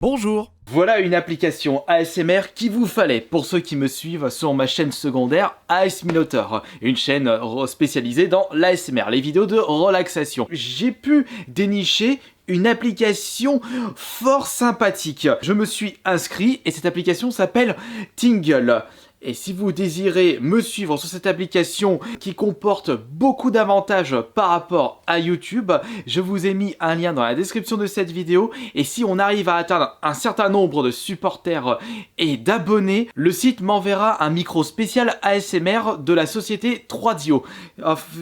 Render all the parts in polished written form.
Bonjour. Voilà une application ASMR qu'il vous fallait pour ceux qui me suivent sur ma chaîne secondaire AS Minotaur, une chaîne spécialisée dans l'ASMR, les vidéos de relaxation. J'ai pu dénicher une application fort sympathique. Je me suis inscrit et cette application s'appelle Tingle. Et si vous désirez me suivre sur cette application qui comporte beaucoup d'avantages par rapport à YouTube, je vous ai mis un lien dans la description de cette vidéo. Et si on arrive à atteindre un certain nombre de supporters et d'abonnés, le site m'enverra un micro spécial ASMR de la société 3Dio.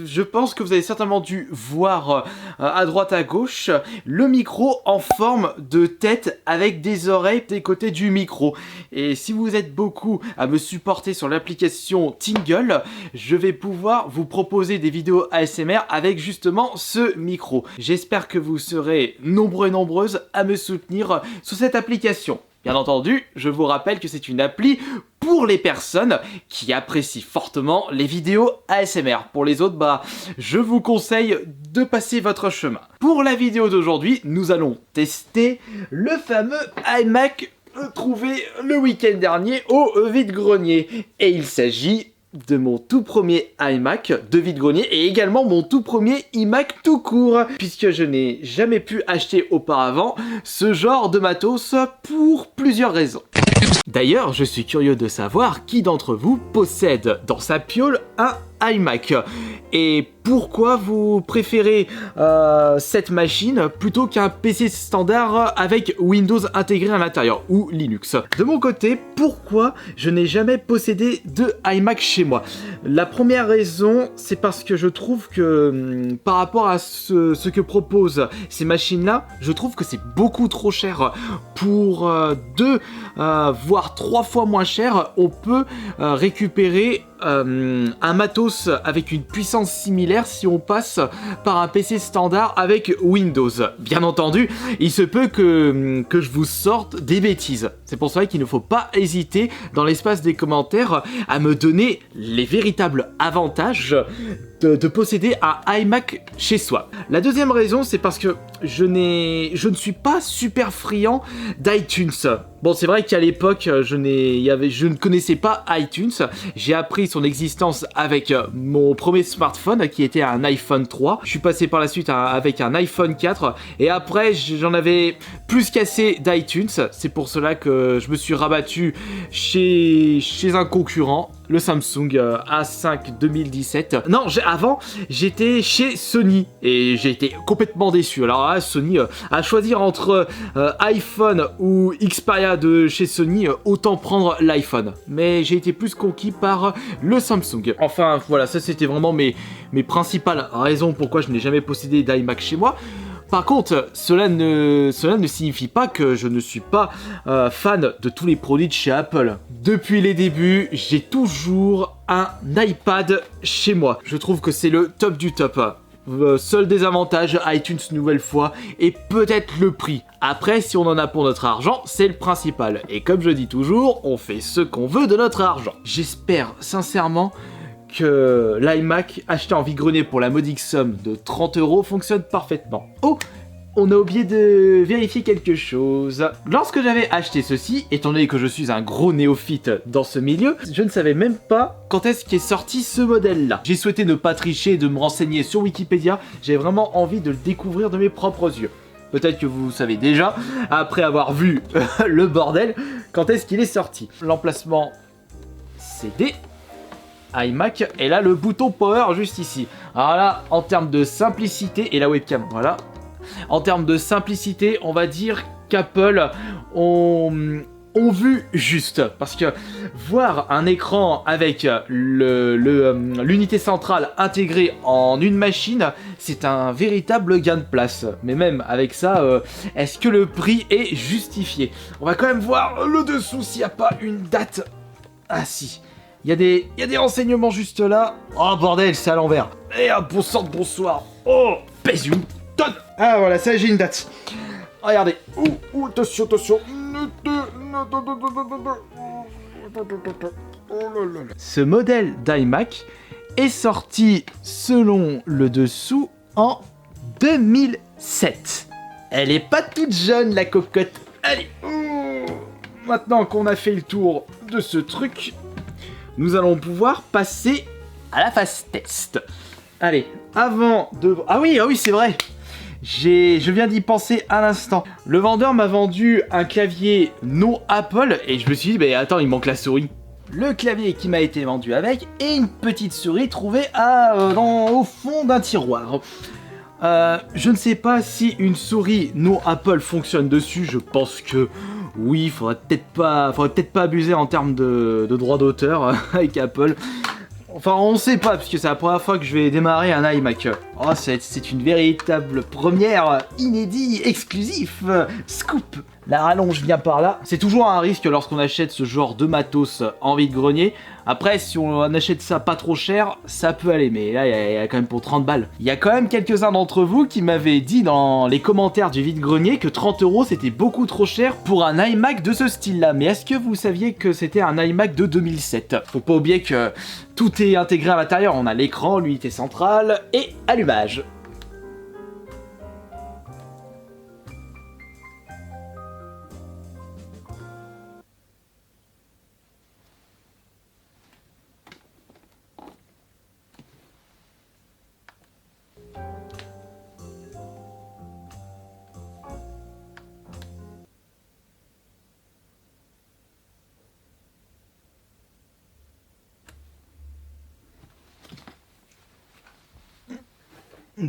Je pense que vous avez certainement dû voir à droite à gauche le micro en forme de tête avec des oreilles des côtés du micro. Et si vous êtes beaucoup à me supporter sur l'application Tingle, je vais pouvoir vous proposer des vidéos ASMR avec justement ce micro. J'espère que vous serez nombreux et nombreuses à me soutenir sur cette application. Bien entendu, je vous rappelle que c'est une appli pour les personnes qui apprécient fortement les vidéos ASMR. Pour les autres, je vous conseille de passer votre chemin. Pour la vidéo d'aujourd'hui, nous allons tester le fameux iMac trouvé le week-end dernier au vide-grenier. Et il s'agit de mon tout premier iMac de vide-grenier et également mon tout premier iMac tout court, puisque je n'ai jamais pu acheter auparavant ce genre de matos pour plusieurs raisons. D'ailleurs, je suis curieux de savoir qui d'entre vous possède dans sa piole un iMac et pourquoi vous préférez cette machine plutôt qu'un PC standard avec Windows intégré à l'intérieur ou Linux. De mon côté, pourquoi je n'ai jamais possédé de iMac chez moi? La première raison, c'est parce que je trouve que par rapport à ce que proposent ces machines-là, je trouve que c'est beaucoup trop cher. Pour 2 voire 3 fois moins cher, on peut récupérer un matos avec une puissance similaire si on passe par un PC standard avec Windows. Bien entendu, il se peut que je vous sorte des bêtises. C'est pour cela qu'il ne faut pas hésiter dans l'espace des commentaires à me donner les véritables avantages de posséder un iMac chez soi. La deuxième raison, c'est parce que je ne suis pas super friand d'iTunes. Bon, c'est vrai qu'à l'époque, je ne connaissais pas iTunes. J'ai appris son existence avec mon premier smartphone qui était un iPhone 3. Je suis passé par la suite avec un iPhone 4 et après, j'en avais plus qu'assez d'iTunes. C'est pour cela que je me suis rabattu chez un concurrent, le Samsung A5 2017. Non, avant, j'étais chez Sony et j'ai été complètement déçu. Alors là, Sony, à choisir entre iPhone ou Xperia de chez Sony, autant prendre l'iPhone. Mais j'ai été plus conquis par le Samsung. Enfin, voilà, ça c'était vraiment mes principales raisons pourquoi je n'ai jamais possédé d'iMac chez moi. Par contre, cela ne signifie pas que je ne suis pas fan de tous les produits de chez Apple. Depuis les débuts, j'ai toujours un iPad chez moi. Je trouve que c'est le top du top. Seul désavantage, iTunes nouvelle fois, et peut-être le prix. Après, si on en a pour notre argent, c'est le principal. Et comme je dis toujours, on fait ce qu'on veut de notre argent. J'espère sincèrement que l'iMac acheté en vide-grenier pour la modique somme de 30 € fonctionne parfaitement. Oh, on a oublié de vérifier quelque chose. Lorsque j'avais acheté ceci, étant donné que je suis un gros néophyte dans ce milieu, je ne savais même pas quand est-ce qu'est sorti ce modèle-là. J'ai souhaité ne pas tricher et de me renseigner sur Wikipédia, j'ai vraiment envie de le découvrir de mes propres yeux. Peut-être que vous savez déjà, après avoir vu le bordel, quand est-ce qu'il est sorti. L'emplacement CD, iMac, et là le bouton power juste ici. Alors là, en termes de simplicité, et la webcam, voilà. En termes de simplicité, on va dire qu'Apple ont vu juste. Parce que voir un écran avec l'unité centrale intégrée en une machine, c'est un véritable gain de place. Mais même avec ça, est-ce que le prix est justifié? On va quand même voir le dessous s'il n'y a pas une date. Ah si, il y a des renseignements juste là. Oh bordel, c'est à l'envers. Et un bon sang de bonsoir. Oh, pèse une tonne. Ah voilà, ça j'ai une date. Regardez. Ouh, attention. Ce modèle d'iMac est sorti, selon le dessous, en 2007. Elle est pas toute jeune, la cocotte. Allez. maintenant qu'on a fait le tour de ce truc, nous allons pouvoir passer à la phase test. Allez, avant de... Ah oui, c'est vrai. Je viens d'y penser à l'instant. Le vendeur m'a vendu un clavier no Apple et je me suis dit, bah attends, il manque la souris. Le clavier qui m'a été vendu avec et une petite souris trouvée au fond d'un tiroir. Je ne sais pas si une souris no Apple fonctionne dessus, je pense que oui, faudrait peut-être pas abuser en termes de droit d'auteur avec Apple. Enfin, on sait pas, puisque c'est la première fois que je vais démarrer un iMac. Oh, c'est une véritable première, inédit, exclusif, scoop. La rallonge vient par là. C'est toujours un risque lorsqu'on achète ce genre de matos en vide-grenier. Après, si on achète ça pas trop cher, ça peut aller. Mais là, il y a quand même pour 30 balles. Il y a quand même quelques-uns d'entre vous qui m'avaient dit dans les commentaires du vide-grenier que 30 € c'était beaucoup trop cher pour un iMac de ce style-là. Mais est-ce que vous saviez que c'était un iMac de 2007 ? Faut pas oublier que tout est intégré à l'intérieur. On a l'écran, l'unité centrale et allumage.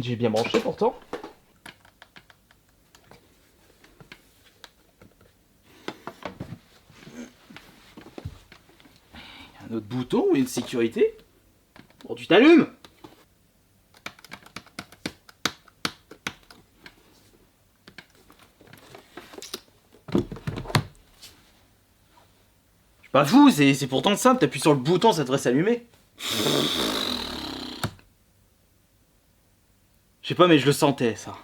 J'ai bien branché pourtant. Un autre bouton ou une sécurité. Bon, tu t'allumes. Je suis pas fou, c'est pourtant simple, t'appuies sur le bouton, ça devrait s'allumer. Je sais pas, mais je le sentais, ça.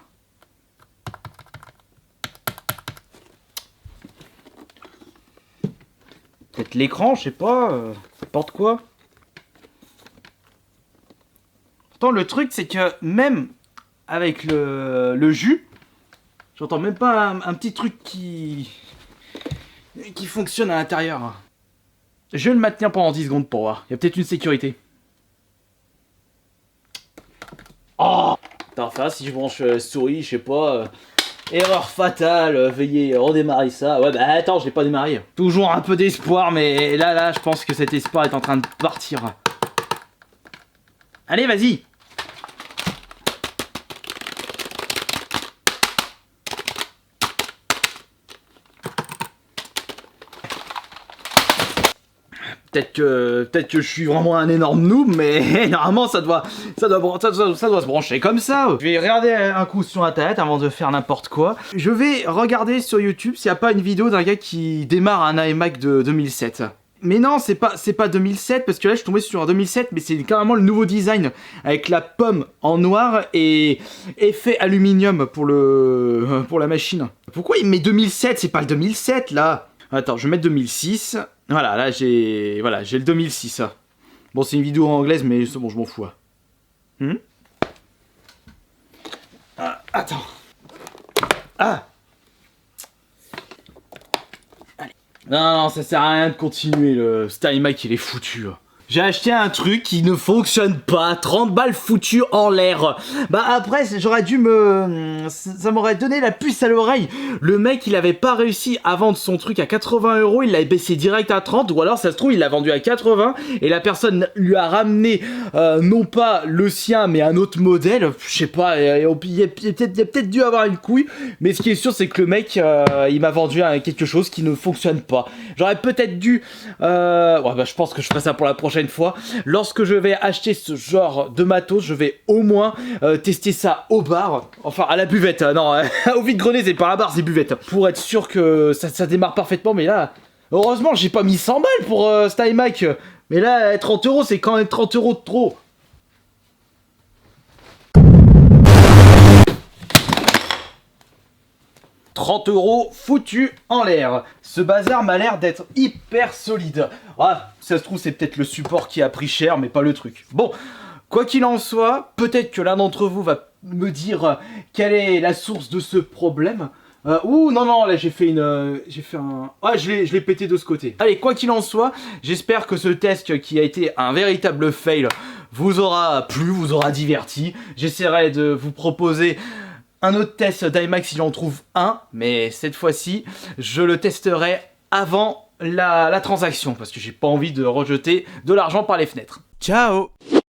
Peut-être l'écran, je sais pas, n'importe quoi. Pourtant, le truc, c'est que même avec le jus, j'entends même pas un petit truc qui fonctionne à l'intérieur. Je vais le maintenir pendant 10 secondes pour voir. Il y a peut-être une sécurité. Oh! Enfin, si je branche souris, je sais pas... erreur fatale, veuillez redémarrer ça. Ouais, bah attends, je l'ai pas démarré. Toujours un peu d'espoir, mais là, je pense que cet espoir est en train de partir. Allez, vas-y! Peut-être que je suis vraiment un énorme noob, mais normalement ça doit se brancher comme ça. Je vais regarder un coup sur internet avant de faire n'importe quoi. Je vais regarder sur YouTube s'il n'y a pas une vidéo d'un gars qui démarre un iMac de 2007. Mais non, c'est pas 2007, parce que là je suis tombé sur un 2007, mais c'est carrément le nouveau design, avec la pomme en noir et effet aluminium pour la machine. Pourquoi il met 2007? C'est pas le 2007 là. Attends, je vais mettre 2006. Voilà, là j'ai le 2006. Bon, c'est une vidéo en anglaise, mais c'est bon, je m'en fous. Attends. Ah. Allez. Non, ça sert à rien de continuer. Cet iMac, il est foutu. J'ai acheté un truc qui ne fonctionne pas, 30 balles foutues en l'air. Bah après, j'aurais dû ça m'aurait donné la puce à l'oreille. Le mec, il avait pas réussi à vendre son truc à 80 €, il l'avait baissé direct à 30, ou alors ça se trouve, il l'a vendu à 80, et la personne lui a ramené, non pas le sien, mais un autre modèle, je sais pas, il y a peut-être dû avoir une couille, mais ce qui est sûr, c'est que le mec, il m'a vendu quelque chose qui ne fonctionne pas. J'aurais peut-être dû... ouais, bah je pense que je ferai ça pour la prochaine fois. Lorsque je vais acheter ce genre de matos, je vais au moins tester ça au bar, enfin à la buvette, non, au vide-grenier c'est pas la bar, c'est buvette, pour être sûr que ça démarre parfaitement. Mais là, heureusement j'ai pas mis 100 balles pour cet iMac, mais là 30 € c'est quand même 30 € de trop. €30 foutus en l'air. Ce bazar m'a l'air d'être hyper solide. Ah, ça se trouve c'est peut-être le support qui a pris cher, mais pas le truc. Bon, quoi qu'il en soit, peut-être que l'un d'entre vous va me dire quelle est la source de ce problème. Ouh, non, là j'ai fait un... Ouais, je l'ai pété de ce côté. Allez, quoi qu'il en soit, j'espère que ce test qui a été un véritable fail vous aura plu, vous aura diverti. J'essaierai de vous proposer un autre test d'iMac si j'en trouve un, mais cette fois-ci, je le testerai avant la transaction, parce que j'ai pas envie de rejeter de l'argent par les fenêtres. Ciao!